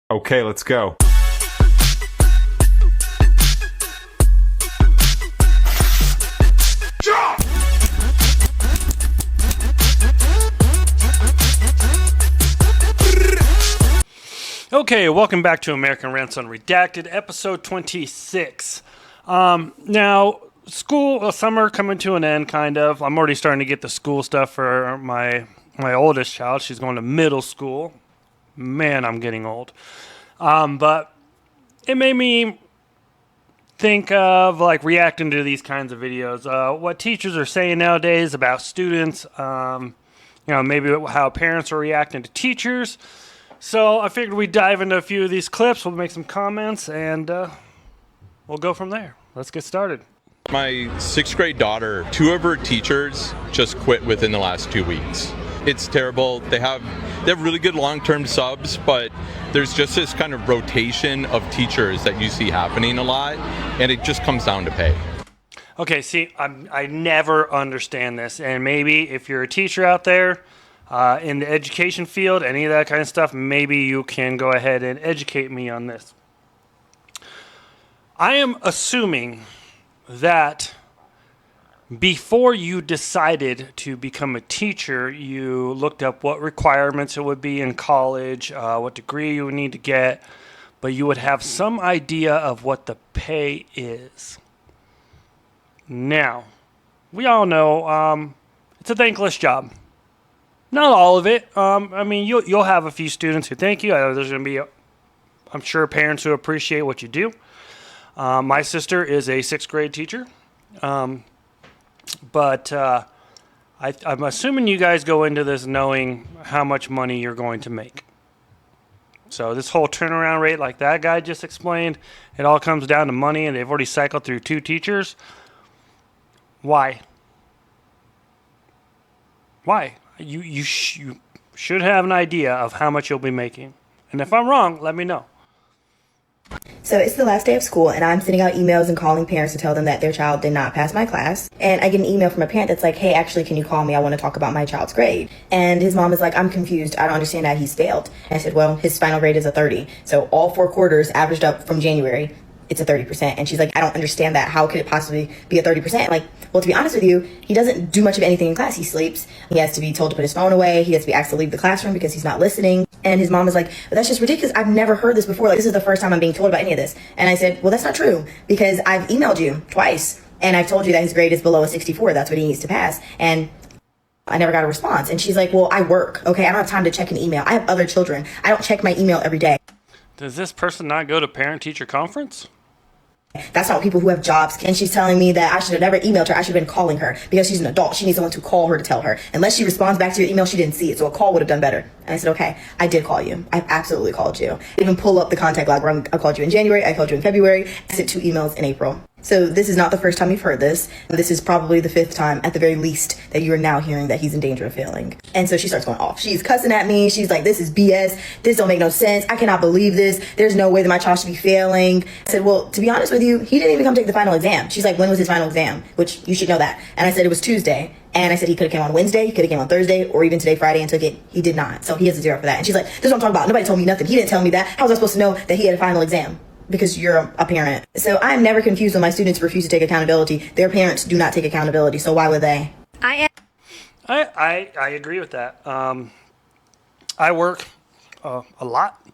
Okay, let's go. Okay, welcome back to American Rants Unredacted, episode 26. Now, summer coming to an end, kind of. I'm already starting to get the school stuff for my oldest child. She's going to middle school. Man, I'm getting old. But it made me think of reacting to these kinds of videos. What teachers are saying nowadays about students. Maybe how parents are reacting to teachers. So I figured we'd dive into a few of these clips. We'll make some comments, and we'll go from there. Let's get started. My sixth grade daughter, two of her teachers just quit within the last 2 weeks. It's terrible. They have really good long-term subs, but there's just this kind of rotation of teachers that you see happening a lot, and it just comes down to pay. Okay, see, I never understand this, and maybe if you're a teacher out there in the education field, any of that kind of stuff, maybe you can go ahead and educate me on this. I am assuming that before you decided to become a teacher, you looked up what requirements it would be in college, what degree you would need to get, but you would have some idea of what the pay is. Now, we all know it's a thankless job. Not all of it. You'll have a few students who thank you. There's going to be, I'm sure, parents who appreciate what you do. My sister is a sixth grade teacher. But I'm assuming you guys go into this knowing how much money you're going to make. So this whole turnaround rate like that guy just explained, it all comes down to money, and they've already cycled through two teachers. Why? You should have an idea of how much you'll be making. And if I'm wrong, let me know. So it's the last day of school, and I'm sending out emails and calling parents to tell them that their child did not pass my class. And I get an email from a parent that's like, hey, actually, can you call me? I want to talk about my child's grade. And his mom is like, I'm confused. I don't understand that he's failed. And I said, well, his final grade is a 30. So all 4 quarters averaged up from January, it's a 30%. And she's like, I don't understand that. How could it possibly be a 30%? Like, well, to be honest with you, he doesn't do much of anything in class. He sleeps. He has to be told to put his phone away. He has to be asked to leave the classroom because he's not listening. And his mom is like, but that's just ridiculous. I've never heard this before. Like, this is the first time I'm being told about any of this. And I said, well, that's not true, because I've emailed you twice and I've told you that his grade is below a 64. That's what he needs to pass. And I never got a response. And she's like, well, I work. Okay, I don't have time to check an email. I have other children. I don't check my email every day. Does this person not go to parent-teacher conference? That's not people who have jobs. And she's telling me that I should have never emailed her. I should have been calling her because she's an adult. She needs someone to call her to tell her. Unless she responds back to your email, she didn't see it. So a call would have done better. And I said, okay, I did call you. I absolutely called you. I didn't even pull up the contact log where I called you in January. I called you in February. I sent 2 emails in April. So this is not the first time you've heard this. This is probably the 5th time, at the very least, that you are now hearing that he's in danger of failing. And so she starts going off. She's cussing at me. She's like, this is BS. This don't make no sense. I cannot believe this. There's no way that my child should be failing. I said, well, to be honest with you, he didn't even come take the final exam. She's like, when was his final exam? Which you should know that. And I said it was Tuesday. And I said he could have came on Wednesday, he could have came on Thursday, or even today, Friday, and took it. He did not. So he has a 0 for that. And she's like, this is what I'm talking about. Nobody told me nothing. He didn't tell me that. How was I supposed to know that he had a final exam? Because you're a parent. So I'm never confused when my students refuse to take accountability. Their parents do not take accountability. So why would they? I agree with that. I work a lot.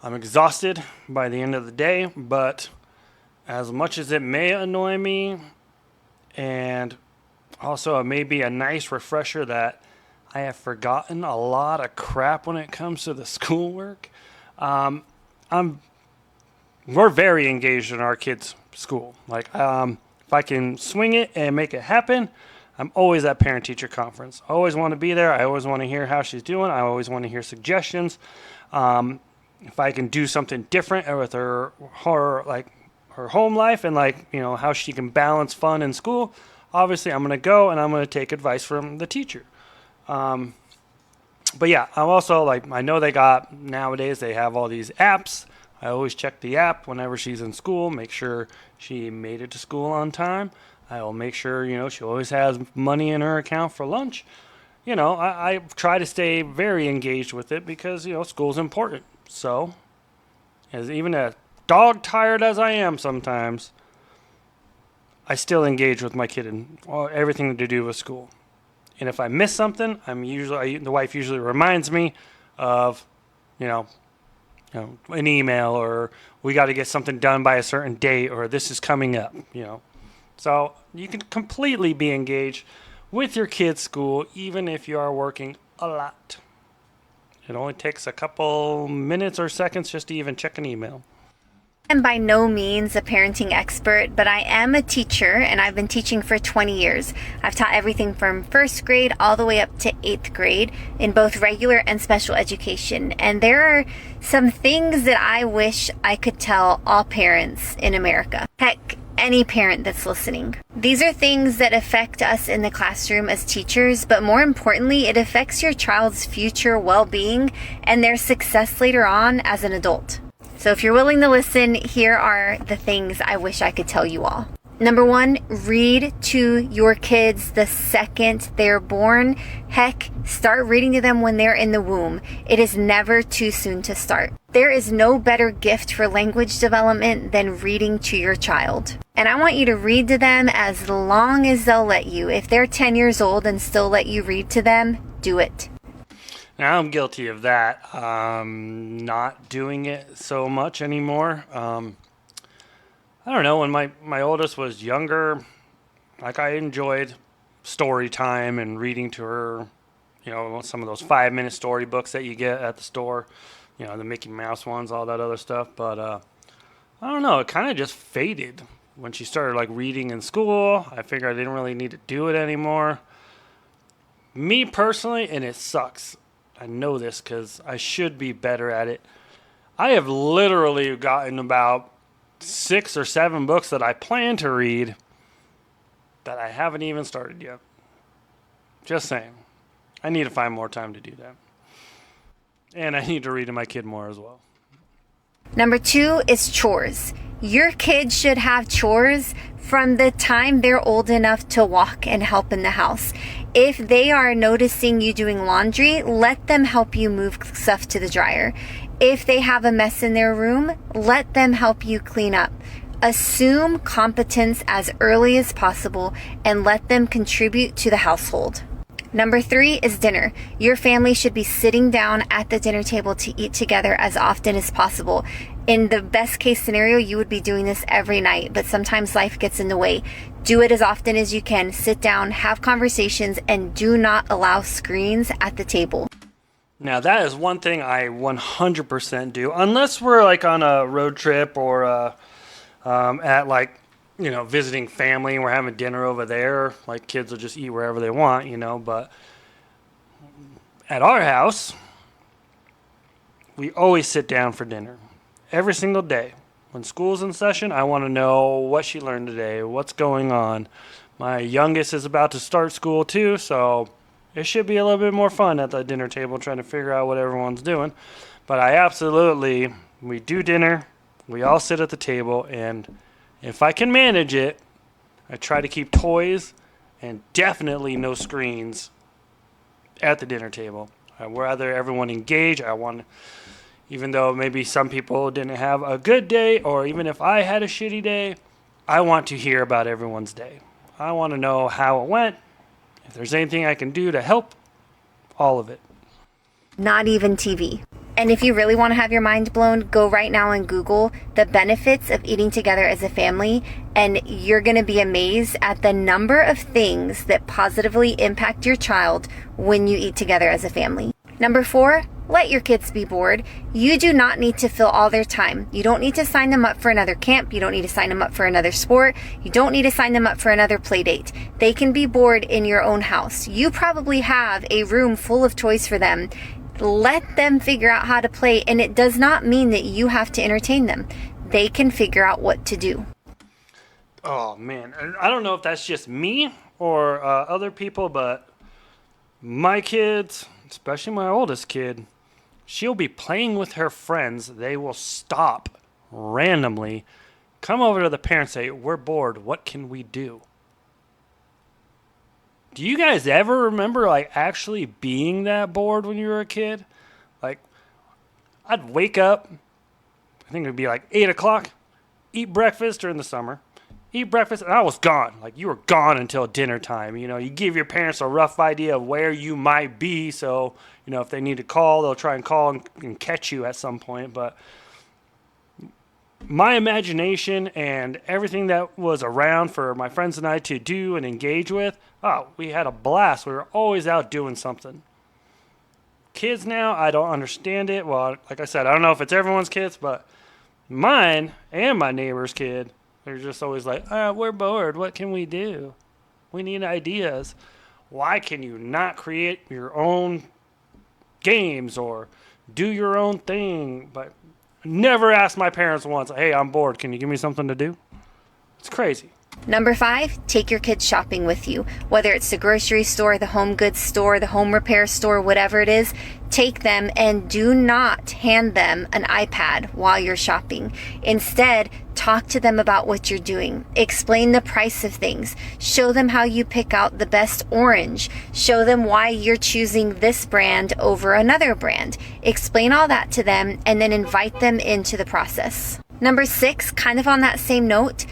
I'm exhausted by the end of the day, but as much as it may annoy me, and also it may be a nice refresher that I have forgotten a lot of crap when it comes to the schoolwork, we're very engaged in our kids' school. If I can swing it and make it happen, I'm always at parent-teacher conference. I always want to be there. I always want to hear how she's doing. I always want to hear suggestions. If I can do something different with her home life and how she can balance fun and school, obviously I'm going to go and I'm going to take advice from the teacher. But yeah, I'm also I know nowadays they have all these apps. I always check the app whenever she's in school, make sure she made it to school on time. I will make sure, she always has money in her account for lunch. I try to stay very engaged with it because, school's important. So As even as dog tired as I am sometimes, I still engage with my kid in everything to do with school. And if I miss something, the wife usually reminds me of, you know, an email, or we got to get something done by a certain date, or this is coming up, So you can completely be engaged with your kid's school, even if you are working a lot. It only takes a couple minutes or seconds just to even check an email. I'm by no means a parenting expert, but I am a teacher, and I've been teaching for 20 years. I've taught everything from first grade all the way up to 8th grade in both regular and special education. And there are some things that I wish I could tell all parents in America. Heck, any parent that's listening. These are things that affect us in the classroom as teachers, but more importantly, it affects your child's future well-being and their success later on as an adult. So if you're willing to listen, here are the things I wish I could tell you all. Number 1, read to your kids the second they're born. Heck, start reading to them when they're in the womb. It is never too soon to start. There is no better gift for language development than reading to your child. And I want you to read to them as long as they'll let you. If they're 10 years old and still let you read to them, do it. Now, I'm guilty of that. Not doing it so much anymore. I don't know. When my oldest was younger, I enjoyed story time and reading to her, some of those 5-minute story books that you get at the store, the Mickey Mouse ones, all that other stuff. But I don't know. It kind of just faded when she started reading in school. I figured I didn't really need to do it anymore. Me personally, and it sucks. I know this because I should be better at it. I have literally gotten about 6 or 7 books that I plan to read that I haven't even started yet. Just saying. I need to find more time to do that. And I need to read to my kid more as well. Number 2 is chores. Your kids should have chores from the time they're old enough to walk and help in the house. If they are noticing you doing laundry, let them help you move stuff to the dryer. If they have a mess in their room, let them help you clean up. Assume competence as early as possible and let them contribute to the household. Number 3 is dinner. Your family should be sitting down at the dinner table to eat together as often as possible. In the best case scenario, you would be doing this every night, but sometimes life gets in the way. Do it as often as you can. Sit down, have conversations, and do not allow screens at the table. Now, that is one thing I 100% do. Unless we're on a road trip or at visiting family and we're having dinner over there. Kids will just eat wherever they want, But at our house, we always sit down for dinner. Every single day. When school's in session, I want to know what she learned today, what's going on. My youngest is about to start school too, so it should be a little bit more fun at the dinner table trying to figure out what everyone's doing. But we do dinner, we all sit at the table, and if I can manage it, I try to keep toys and definitely no screens at the dinner table. I'd rather everyone engage. Even though maybe some people didn't have a good day, or even if I had a shitty day, I want to hear about everyone's day. I want to know how it went, if there's anything I can do to help, all of it. Not even TV. And if you really want to have your mind blown, go right now and Google the benefits of eating together as a family, and you're going to be amazed at the number of things that positively impact your child when you eat together as a family. Number 4, let your kids be bored. You do not need to fill all their time. You don't need to sign them up for another camp. You don't need to sign them up for another sport. You don't need to sign them up for another play date. They can be bored in your own house. You probably have a room full of toys for them. Let them figure out how to play, and it does not mean that you have to entertain them. They can figure out what to do. Oh, man. I don't know if that's just me or other people, but my kids, especially my oldest kid, she'll be playing with her friends. They will stop randomly, come over to the parents, say, "We're bored. What can we do?" Do you guys ever remember actually being that bored when you were a kid? I'd wake up I think it would be like 8 o'clock, eat breakfast during the summer, eat breakfast, and I was gone. Like, you were gone until dinner time. You know, you give your parents a rough idea of where you might be, so, you know, if they need to call, they'll try and call and catch you at some point. But my imagination and everything that was around for my friends and I to do and engage with, oh, we had a blast. We were always out doing something. Kids now, I don't understand it. Well, like I said, I don't know if it's everyone's kids, but mine and my neighbor's kid, they're just always like, we're bored. What can we do? We need ideas. Why can you not create your own games or do your own thing? But never asked my parents once, hey, I'm bored. Can you give me something to do? It's crazy. Number 5, take your kids shopping with you. Whether it's the grocery store, the home goods store, the home repair store, whatever it is, take them and do not hand them an iPad while you're shopping. Instead, talk to them about what you're doing. Explain the price of things. Show them how you pick out the best orange. Show them why you're choosing this brand over another brand. Explain all that to them and then invite them into the process. Number 6, kind of on that same note,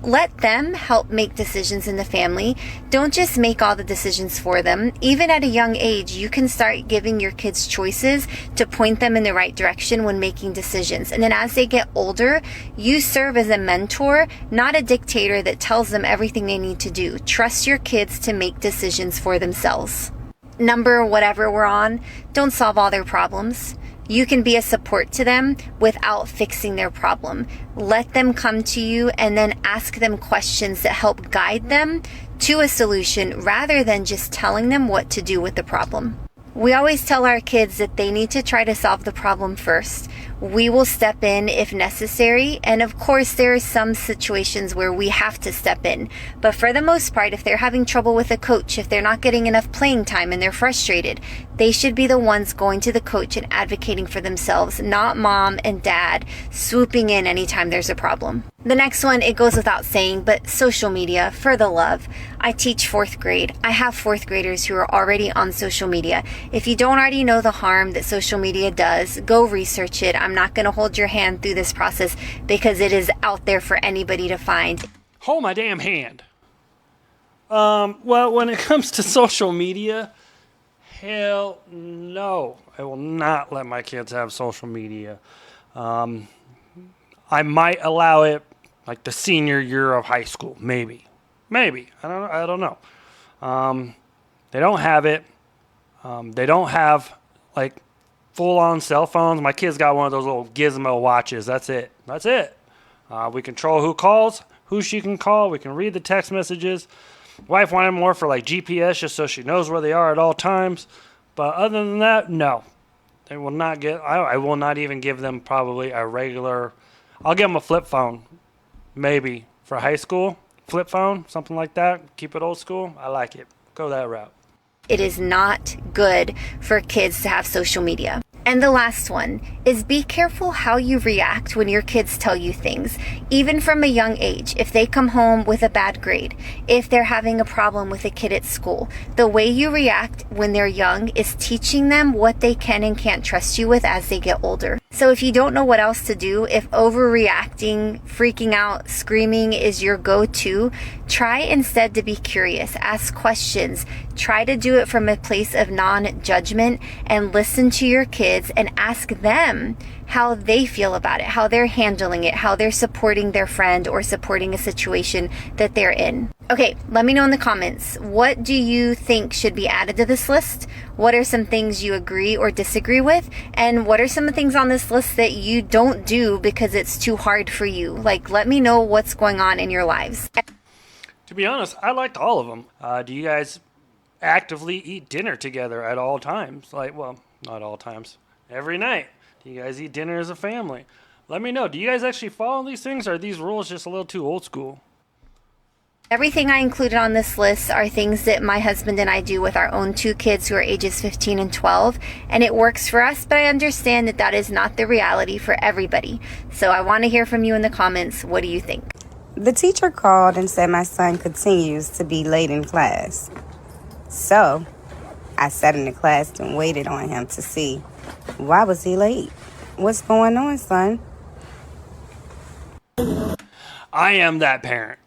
let them help make decisions in the family. Don't just make all the decisions for them. Even at a young age, you can start giving your kids choices to point them in the right direction when making decisions. And then as they get older, you serve as a mentor, not a dictator that tells them everything they need to do. Trust your kids to make decisions for themselves. Number whatever we're on, don't solve all their problems. You can be a support to them without fixing their problem. Let them come to you and then ask them questions that help guide them to a solution rather than just telling them what to do with the problem. We always tell our kids that they need to try to solve the problem first. We will step in if necessary, and of course there are some situations where we have to step in. But for the most part, if they're having trouble with a coach, if they're not getting enough playing time and they're frustrated, they should be the ones going to the coach and advocating for themselves, not mom and dad swooping in anytime there's a problem. The next one, it goes without saying, but social media, for the love. I teach 4th grade. I have 4th graders who are already on social media. If you don't already know the harm that social media does, go research it. I'm not going to hold your hand through this process because it is out there for anybody to find. Hold my damn hand. Well, when it comes to social media, hell no. I will not let my kids have social media. I might allow it like the senior year of high school, maybe. I don't know. They don't have it. They don't have like full-on cell phones. My kid's got one of those little gizmo watches. That's it. We control who calls, who she can call. We can read the text messages. Wife wanted more for like GPS just so she knows where they are at all times. But other than that, no. They will not get, I will not even give them probably a regular, I'll give them a flip phone. Maybe for high school, flip phone, something like that. Keep it old school. I like it. Go that route. It is not good for kids to have social media. And the last one is be careful how you react when your kids tell you things, even from a young age. If they come home with a bad grade, if they're having a problem with a kid at school, the way you react when they're young is teaching them what they can and can't trust you with as they get older. So if you don't know what else to do, if overreacting, freaking out, screaming is your go-to, try instead to be curious, ask questions, try to do it from a place of non-judgment and listen to your kids and ask them how they feel about it, how they're handling it, how they're supporting their friend or supporting a situation that they're in. Okay, let me know in the comments, what do you think should be added to this list? What are some things you agree or disagree with? And what are some of the things on this list that you don't do because it's too hard for you? Like, let me know what's going on in your lives. To be honest, I liked all of them. Do you guys actively eat dinner together at all times? Like, well, not all times. Every night. Do you guys eat dinner as a family? Let me know. Do you guys actually follow these things, or are these rules just a little too old school? Everything I included on this list are things that my husband and I do with our own 2 kids who are ages 15 and 12, and it works for us, but I understand that that is not the reality for everybody. So I want to hear from you in the comments. What do you think? The teacher called and said my son continues to be late in class. So I sat in the class and waited on him to see, why was he late? What's going on, son? I am that parent.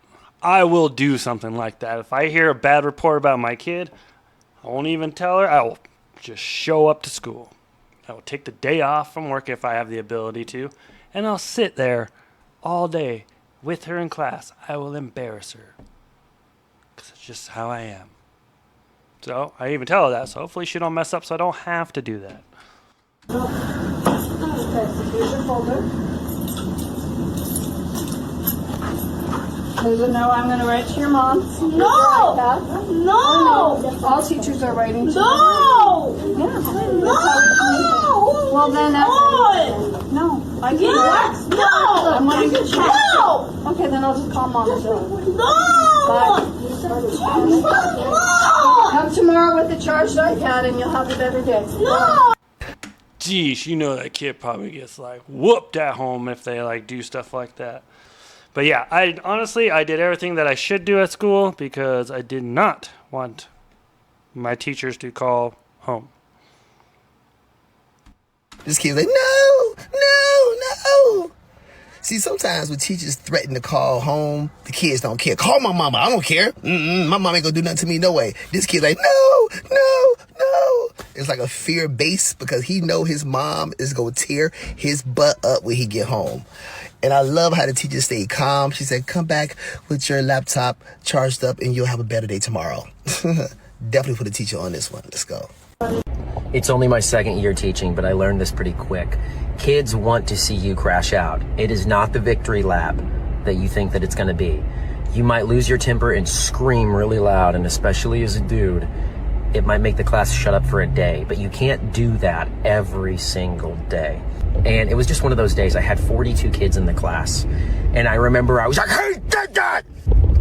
I will do something like that. If I hear a bad report about my kid, I won't even tell her. I will just show up to school. I will take the day off from work if I have the ability to, and I'll sit there all day with her in class. I will embarrass her because it's just how I am. So I even tell her that, so hopefully she don't mess up so I don't have to do that. Okay, here's your folder. There's a no, I'm going to write to your mom. No! No! All teachers are writing to No! Yeah. No! Well, then On! no. I can't. Yes! No! I'm going to get checked. No! Okay, then I'll just call mom and do it. No! No! Come tomorrow with the charged iPad and you'll have a better day. No! Geez, you know that kid probably gets like whooped at home if they like do stuff like that. But yeah, I did everything that I should do at school because I did not want my teachers to call home. This kid's like, no, no, no. See, sometimes when teachers threaten to call home, the kids don't care. Call my mama. I don't care. My mama ain't gonna do nothing to me no way. This kid's like, no, no, no. It's like a fear base because he know his mom is gonna tear his butt up when he get home. And I love how the teacher stayed calm. She said, come back with your laptop charged up and you'll have a better day tomorrow. Definitely put a teacher on this one. Let's go. It's only my second year teaching, but I learned this pretty quick. Kids want to see you crash out. It is not the victory lap that you think that it's going to be. You might lose your temper and scream really loud, and especially as a dude, it might make the class shut up for a day, but you can't do that every single day. And it was just one of those days. I had 42 kids in the class, and I remember I was like, hey, did that!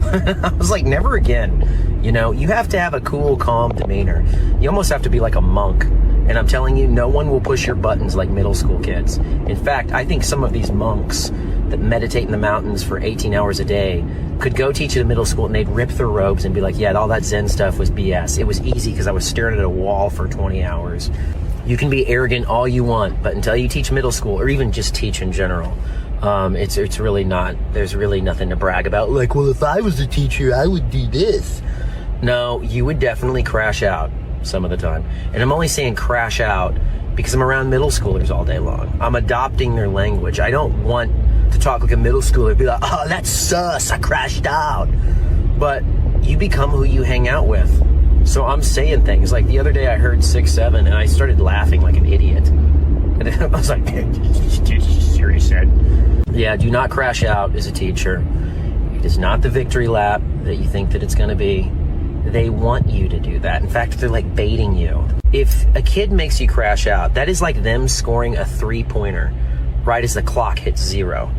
I was like, never again. You know, you have to have a cool, calm demeanor. You almost have to be like a monk. And I'm telling you, no one will push your buttons like middle school kids. In fact, I think some of these monks that meditate in the mountains for 18 hours a day could go teach at a middle school and they'd rip their robes and be like, yeah, all that Zen stuff was BS. It was easy because I was staring at a wall for 20 hours. You can be arrogant all you want, but until you teach middle school or even just teach in general, it's really not, there's really nothing to brag about. Like, well, if I was a teacher, I would do this. No, you would definitely crash out some of the time. And I'm only saying crash out because I'm around middle schoolers all day long. I'm adopting their language. I don't want to talk like a middle schooler, be like, oh, that's sus, I crashed out. But you become who you hang out with. So I'm saying things like the other day I heard 6-7 and I started laughing like an idiot. And I was like, serious said. Yeah, do not crash out as a teacher. It is not the victory lap that you think that it's going to be. They want you to do that. In fact, they're like baiting you. If a kid makes you crash out, that is like them scoring a 3-pointer right as the clock hits 0.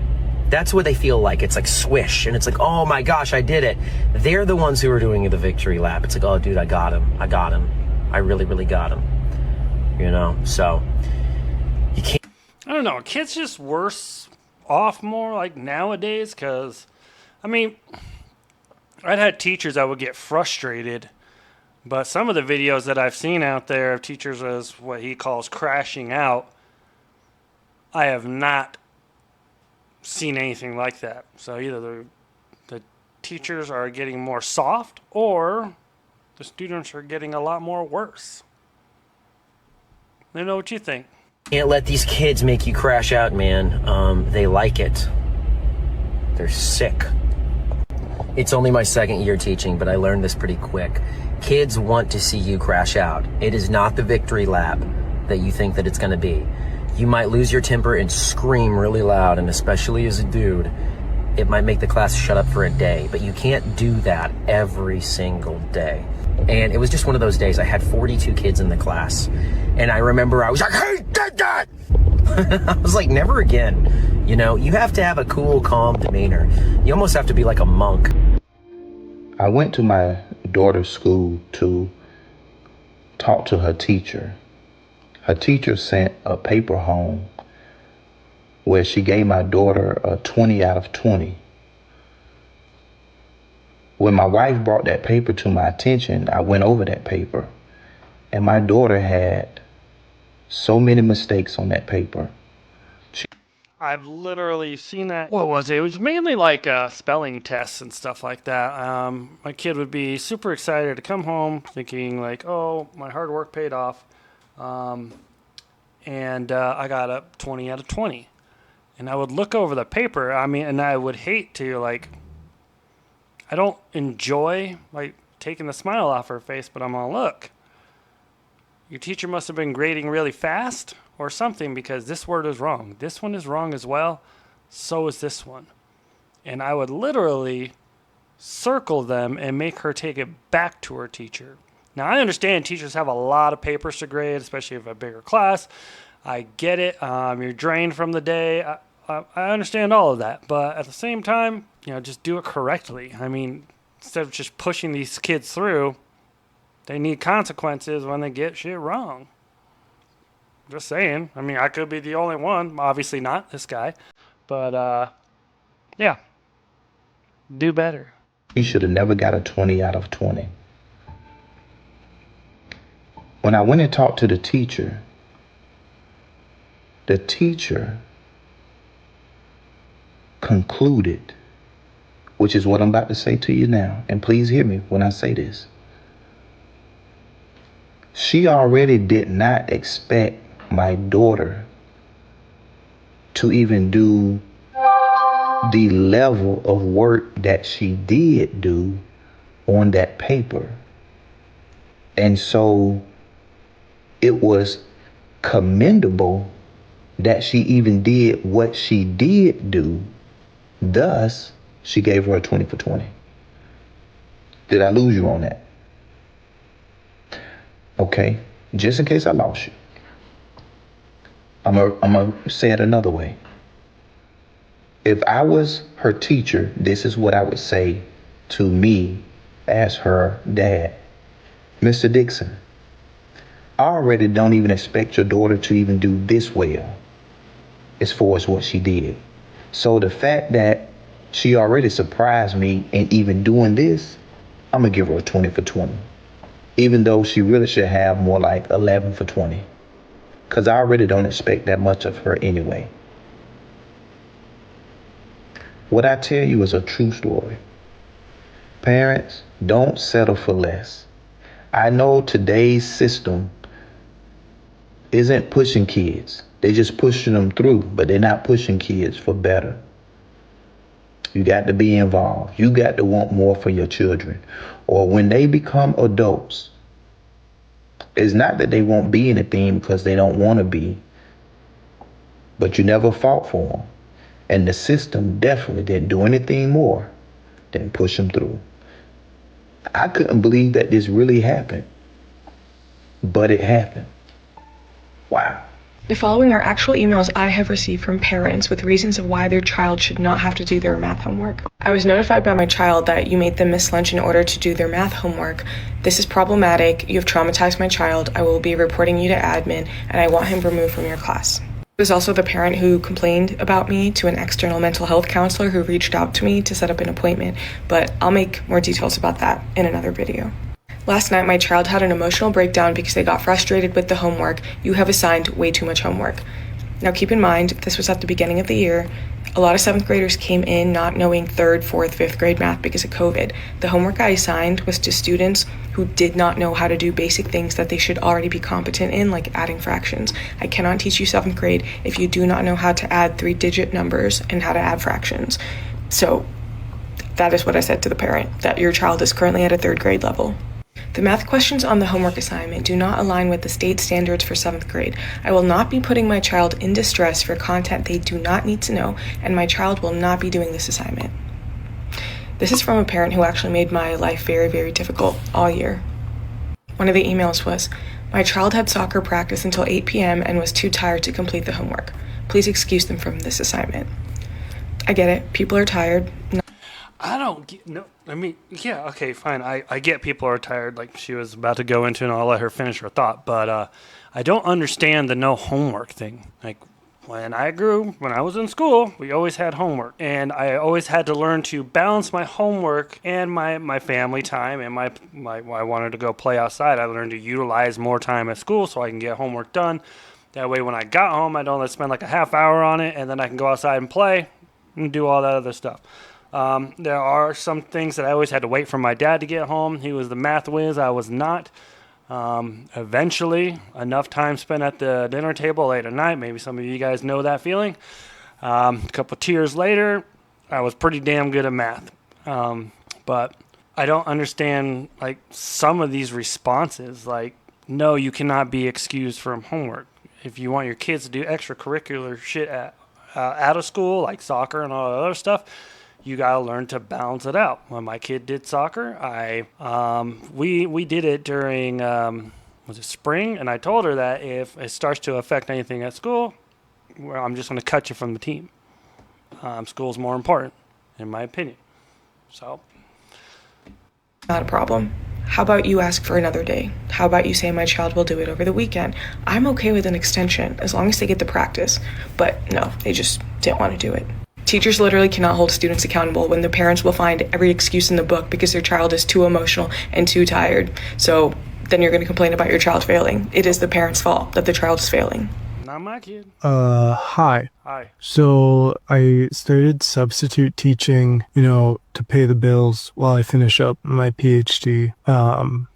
That's what they feel like. It's like swish, and it's like, oh my gosh, I did it. They're the ones who are doing the victory lap. It's like, oh dude, I got him. I really, really got him. You know, so you can't. I don't know. Kids just worse off more like nowadays because, I mean, I'd had teachers that would get frustrated, but some of the videos that I've seen out there of teachers as what he calls crashing out, I have not seen anything like that. So either the teachers are getting more soft or the students are getting a lot more worse. Let me know what you think. Can't let these kids make you crash out, man. They like it. They're sick. It's only my second year teaching, but I learned this pretty quick. Kids want to see you crash out. It is not the victory lap that you think that it's going to be. You might lose your temper and scream really loud, and especially as a dude, it might make the class shut up for a day, but you can't do that every single day. And it was just one of those days. I had 42 kids in the class, and I remember I was like, hey, did that! I was like, never again. You know, you have to have a cool, calm demeanor. You almost have to be like a monk. I went to my daughter's school to talk to her teacher. Her teacher sent a paper home where she gave my daughter a 20 out of 20. When my wife brought that paper to my attention, I went over that paper, and my daughter had so many mistakes on that paper. I've literally seen that. What was it? It was mainly like spelling tests and stuff like that. My kid would be super excited to come home thinking like, oh, my hard work paid off. And I got a 20 out of 20. And I would look over the paper. I mean, and I would hate to like, I don't enjoy like taking the smile off her face, but I'm gonna look. Your teacher must have been grading really fast or something because this word is wrong. This one is wrong as well. So is this one. And I would literally circle them and make her take it back to her teacher. Now, I understand teachers have a lot of papers to grade, especially if a bigger class. I get it. You're drained from the day. I understand all of that. But at the same time, just do it correctly. I mean, instead of just pushing these kids through, they need consequences when they get shit wrong. Just saying. I mean, I could be the only one. Obviously not this guy. But, yeah. Do better. You should have never got a 20 out of 20. When I went and talked to the teacher concluded, which is what I'm about to say to you now, and please hear me when I say this. She already did not expect my daughter to even do the level of work that she did do on that paper. And so it was commendable that she even did what she did do. Thus, she gave her a 20 for 20. Did I lose you on that? Okay, just in case I lost you, I'm gonna say it another way. If I was her teacher, this is what I would say to me as her dad. Mr. Dixon, I already don't even expect your daughter to even do this well as far as what she did. So the fact that she already surprised me in even doing this, I'm gonna give her a 20 for 20. Even though she really should have more like 11 for 20. Because I already don't expect that much of her anyway. What I tell you is a true story. Parents, don't settle for less. I know today's system isn't pushing kids. They're just pushing them through, but they're not pushing kids for better. You got to be involved. You got to want more for your children. Or when they become adults, it's not that they won't be anything because they don't want to be, but you never fought for them. And the system definitely didn't do anything more than push them through. I couldn't believe that this really happened, but it happened. Wow. The following are actual emails I have received from parents with reasons of why their child should not have to do their math homework. I was notified by my child that you made them miss lunch in order to do their math homework. This is problematic. You have traumatized my child. I will be reporting you to admin, and I want him removed from your class. It was also the parent who complained about me to an external mental health counselor who reached out to me to set up an appointment, but I'll make more details about that in another video. Last night, my child had an emotional breakdown because they got frustrated with the homework. You have assigned way too much homework. Now keep in mind, this was at the beginning of the year. A lot of 7th graders came in not knowing 3rd, 4th, 5th grade math because of COVID. The homework I assigned was to students who did not know how to do basic things that they should already be competent in, like adding fractions. I cannot teach you 7th grade if you do not know how to add 3-digit numbers and how to add fractions. So that is what I said to the parent, that your child is currently at a 3rd grade level. The math questions on the homework assignment do not align with the state standards for 7th grade. I will not be putting my child in distress for content they do not need to know, and my child will not be doing this assignment. This is from a parent who actually made my life very, very difficult all year. One of the emails was, my child had soccer practice until 8 p.m. and was too tired to complete the homework. Please excuse them from this assignment. I get it. People are tired. I don't get, no, I mean, yeah, okay, fine. I get people are tired, like she was about to go into, and I'll let her finish her thought. But I don't understand the no homework thing. Like, when I was in school, we always had homework. And I always had to learn to balance my homework and my family time and I wanted to go play outside. I learned to utilize more time at school so I can get homework done. That way when I got home, I don't have to spend like a half hour on it, and then I can go outside and play and do all that other stuff. There are some things that I always had to wait for my dad to get home. He was the math whiz. I was not. Eventually, enough time spent at the dinner table late at night. Maybe some of you guys know that feeling. A couple tears later, I was pretty damn good at math. But I don't understand like some of these responses. Like, no, you cannot be excused from homework. If you want your kids to do extracurricular shit out of school, like soccer and all that other stuff, you gotta learn to balance it out. When my kid did soccer, we did it during was it spring, and I told her that if it starts to affect anything at school, well, I'm just gonna cut you from the team. School's more important, in my opinion. So. Not a problem. How about you ask for another day? How about you say my child will do it over the weekend? I'm okay with an extension as long as they get the practice. But no, they just didn't want to do it. Teachers literally cannot hold students accountable when the parents will find every excuse in the book because their child is too emotional and too tired. So then you're going to complain about your child failing. It is the parent's fault that the child is failing. Not my kid. Hi. Hi. So I started substitute teaching, to pay the bills while I finish up my PhD.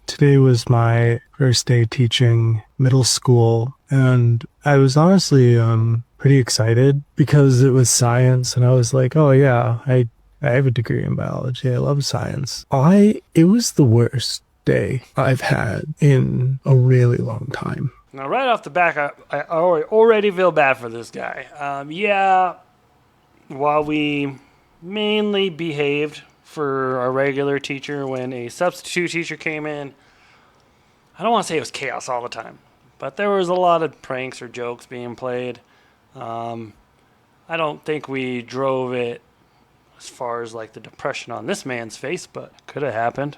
Today was my first day teaching middle school, and I was honestly, pretty excited because it was science, and I was like, oh yeah, I have a degree in biology. I love science. It was the worst day I've had in a really long time. Now, right off the back, I already feel bad for this guy. While we mainly behaved for our regular teacher, when a substitute teacher came in, I don't want to say it was chaos all the time, but there was a lot of pranks or jokes being played. I don't think we drove it as far as like the depression on this man's face, but could have happened.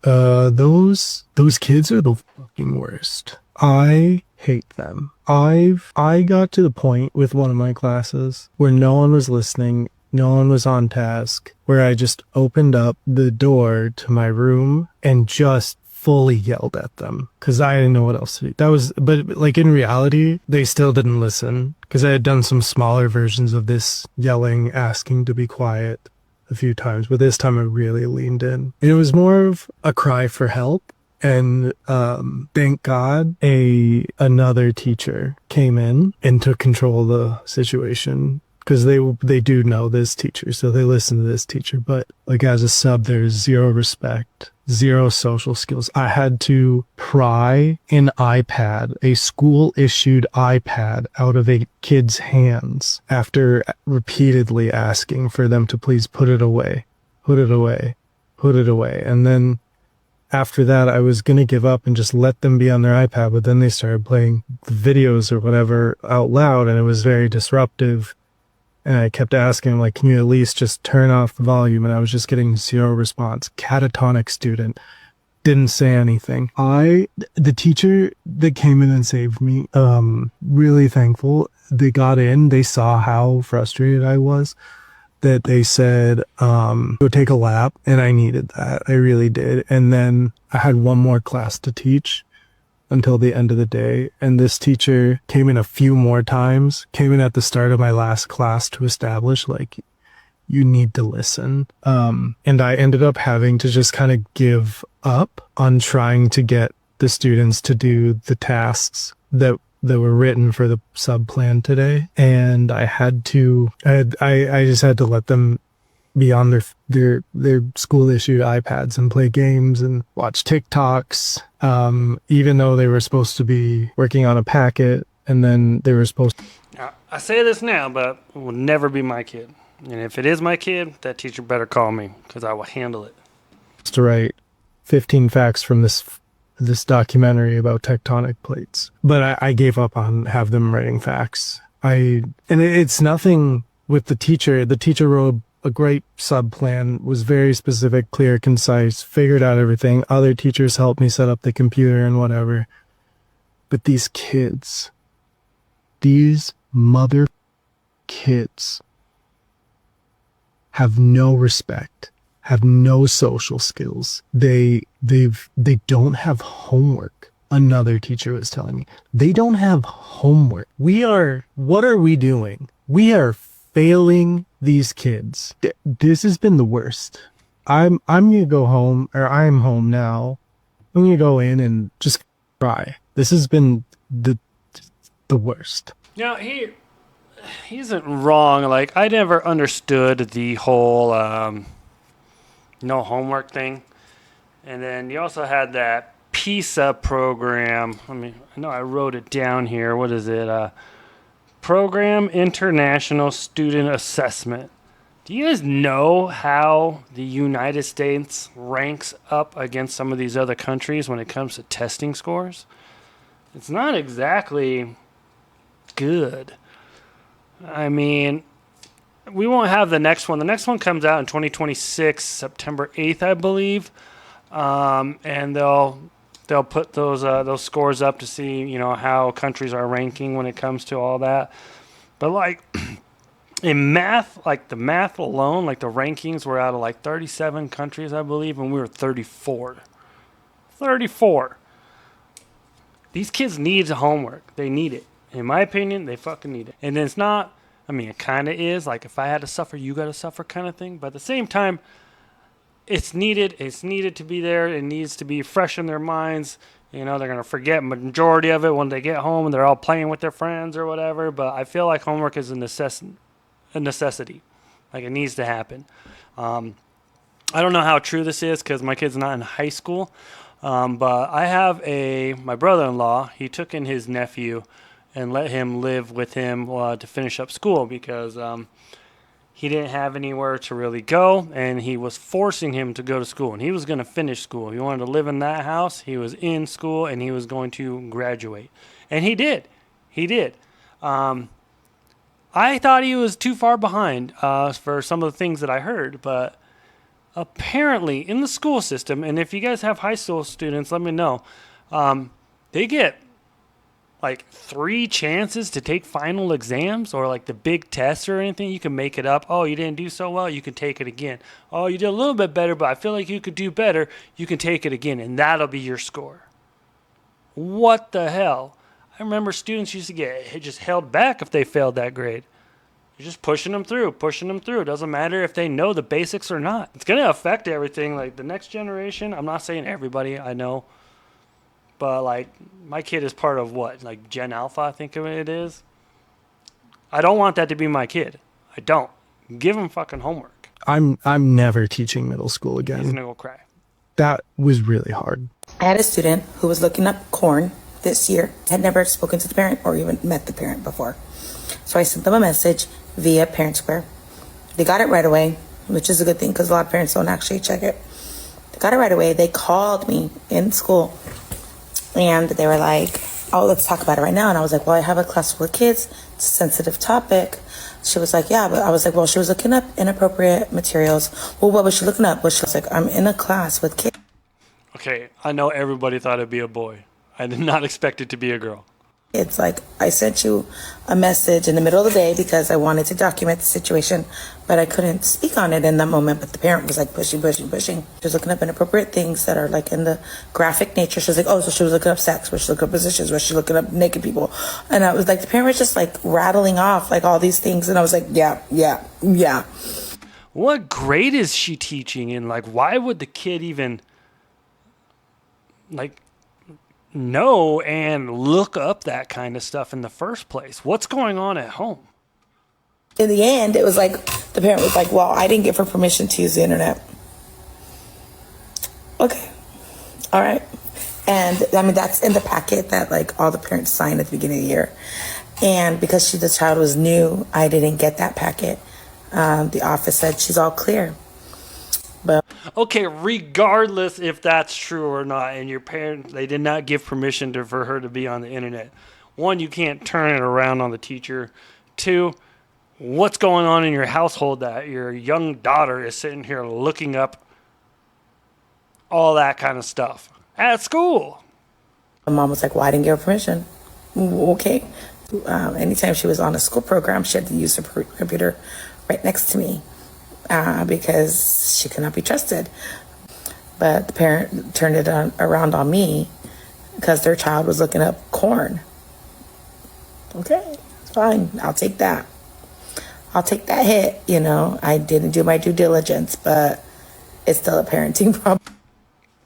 Those kids are the fucking worst. I hate them. I got to the point with one of my classes where no one was listening, no one was on task, where I just opened up the door to my room and just fully yelled at them because I didn't know what else to do. But like in reality, they still didn't listen because I had done some smaller versions of this yelling, asking to be quiet a few times, but this time I really leaned in. And it was more of a cry for help. And thank God another teacher came in and took control of the situation because they do know this teacher, so they listen to this teacher. But like as a sub, there's zero respect, zero social skills. I had to pry an iPad, a school-issued iPad, out of a kid's hands after repeatedly asking for them to please put it away, put it away, put it away. And then after that, I was going to give up and just let them be on their iPad, but then they started playing videos or whatever out loud, and it was very disruptive. And I kept asking him, like, can you at least just turn off the volume? And I was just getting zero response. Catatonic student. Didn't say anything. The teacher that came in and saved me, really thankful. They got in, they saw how frustrated I was, that they said, go take a lap. And I needed that. I really did. And then I had one more class to teach until the end of the day. And this teacher came in a few more times, came in at the start of my last class to establish, like, you need to listen. And I ended up having to just kind of give up on trying to get the students to do the tasks that were written for the sub plan today. And I just had to let them be on their school issued iPads and play games and watch TikToks, even though they were supposed to be working on a packet, and then they were supposed to. I say this now, but it will never be my kid. And if it is my kid, that teacher better call me because I will handle it. To write 15 facts from this documentary about tectonic plates. But I gave up on have them writing facts. And it's nothing with the teacher. The teacher wrote a great sub plan, was very specific, clear, concise, figured out everything. Other teachers helped me set up the computer and whatever. But these kids, these mother kids have no respect, have no social skills. They don't have homework. Another teacher was telling me they don't have homework. What are we doing? We are failing these kids. This has been the worst. I'm gonna go home, or I'm home now. I'm gonna go in and just cry. This has been the worst. Now he isn't wrong. Like, I never understood the whole no homework thing. And then you also had that PISA program. I know I wrote it down here. What is it? Program International Student Assessment. Do you guys know how the United States ranks up against some of these other countries when it comes to testing scores? It's not exactly good. I mean, we won't have the next one. The next one comes out in 2026, September 8th, I believe. And they'll put those scores up to see, how countries are ranking when it comes to all that. But like in math, like the math alone, like the rankings were out of like 37 countries, I believe, and we were 34. 34. These kids need homework. They need it. In my opinion, they fucking need it. And it's not, it kind of is. Like, if I had to suffer, you got to suffer kind of thing. But at the same time, it's needed. It's needed to be there. It needs to be fresh in their minds. They're going to forget majority of it when they get home and they're all playing with their friends or whatever. But I feel like homework is a necessity. Like, it needs to happen. I don't know how true this is because my kid's not in high school. But I have my brother-in-law. He took in his nephew and let him live with him to finish up school because he didn't have anywhere to really go, and he was forcing him to go to school. And he was going to finish school. He wanted to live in that house. He was in school, and he was going to graduate. And he did. He did. I thought he was too far behind for some of the things that I heard, but apparently in the school system, and if you guys have high school students, let me know, they get like 3 chances to take final exams or like the big tests or anything. You can make it up. Oh, you didn't do so well, you can take it again. Oh, you did a little bit better, but I feel like you could do better. You can take it again, and that'll be your score. What the hell? I remember students used to get just held back if they failed that grade. You're just pushing them through. It doesn't matter if they know the basics or not. It's going to affect everything. Like the next generation, I'm not saying everybody, I know. But like my kid is part of what? Like Gen Alpha, I think it is. I don't want that to be my kid. I don't. Give him fucking homework. I'm never teaching middle school again. He's going to go cry. That was really hard. I had a student who was looking up corn this year, had never spoken to the parent or even met the parent before. So I sent them a message via Parent Square. They got it right away, which is a good thing because a lot of parents don't actually check it. They got it right away. They called me in school and they were like, oh, let's talk about it right now. And I was like, well, I have a class full of kids. It's a sensitive topic. She was like, yeah, but I was like, well, she was looking up inappropriate materials. Well, what was she looking up? She was like, I'm in a class with kids. Okay, I know everybody thought it'd be a boy. I did not expect it to be a girl. It's like I sent you a message in the middle of the day because I wanted to document the situation, but I couldn't speak on it in that moment. But the parent was like pushing. She was looking up inappropriate things that are like in the graphic nature. She was like, oh, so she was looking up sex. Was she looking up positions? Was she looking up naked people? And I was like, the parent was just like rattling off like all these things. And I was like, yeah. What grade is she teaching in? Like, why would the kid even like know and look up that kind of stuff in the first place? What's going on at home? In the end, it was like the parent was like, well, I didn't give her permission to use the internet. Okay. All right. And I mean, that's in the packet that like all the parents signed at the beginning of the year. And because the child was new, I didn't get that packet. The office said she's all clear. But okay, regardless if that's true or not, and your parents, they did not give permission for her to be on the internet. 1, you can't turn it around on the teacher. 2, what's going on in your household that your young daughter is sitting here looking up all that kind of stuff at school? My mom was like, well, I didn't give her permission. Okay. Anytime she was on a school program, she had to use her computer right next to me. Because she could not be trusted. But the parent turned it around on me because their child was looking up corn. Okay, fine. I'll take that. I'll take that hit. You know, I didn't do my due diligence, but it's still a parenting problem.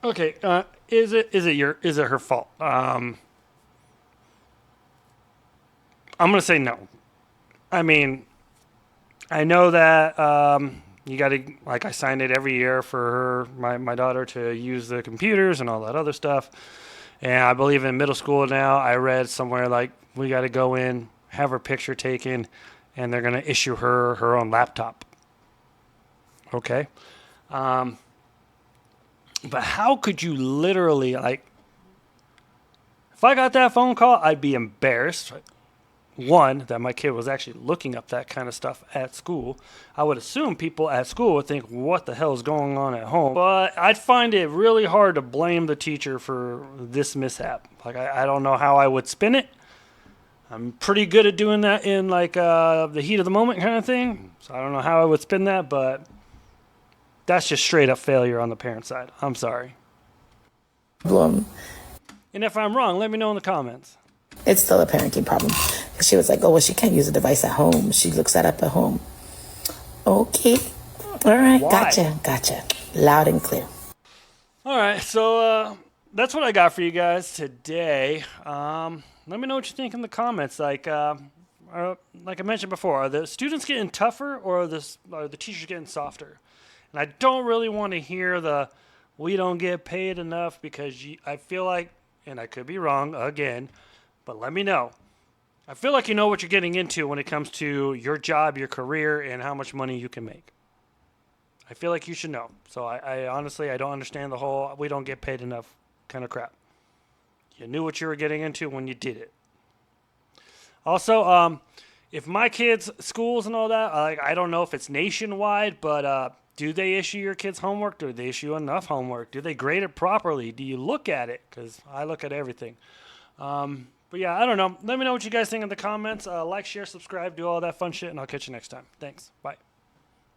Okay, is it her fault? I'm gonna say no. I mean, I know that you got to, like, I signed it every year for my daughter to use the computers and all that other stuff. And I believe in middle school now, I read somewhere like we got to go in, have her picture taken, and they're going to issue her own laptop. Okay. But how could you literally, like, if I got that phone call, I'd be embarrassed. One, that my kid was actually looking up that kind of stuff at school. I would assume people at school would think, what the hell is going on at home? But I'd find it really hard to blame the teacher for this mishap. Like, I don't know how I would spin it. I'm pretty good at doing that in, like, the heat of the moment kind of thing. So I don't know how I would spin that, but that's just straight up failure on the parent side. I'm sorry. And if I'm wrong, let me know in the comments. It's still a parenting problem. She was like, oh, well, she can't use a device at home. She looks that up at home. Okay. All right. Why? Gotcha. Loud and clear. All right. So that's what I got for you guys today. Let me know what you think in the comments. Like I mentioned before, are the students getting tougher or are the teachers getting softer? And I don't really want to hear the we don't get paid enough because I feel like, and I could be wrong again, but let me know. I feel like you know what you're getting into when it comes to your job, your career, and how much money you can make. I feel like you should know. So I honestly, I don't understand the whole we don't get paid enough kind of crap. You knew what you were getting into when you did it. Also, if my kids' schools and all that, I don't know if it's nationwide, but do they issue your kids homework? Do they issue enough homework? Do they grade it properly? Do you look at it? Because I look at everything. But yeah, I don't know. Let me know what you guys think in the comments. Like, share, subscribe, do all that fun shit, and I'll catch you next time. Thanks. Bye.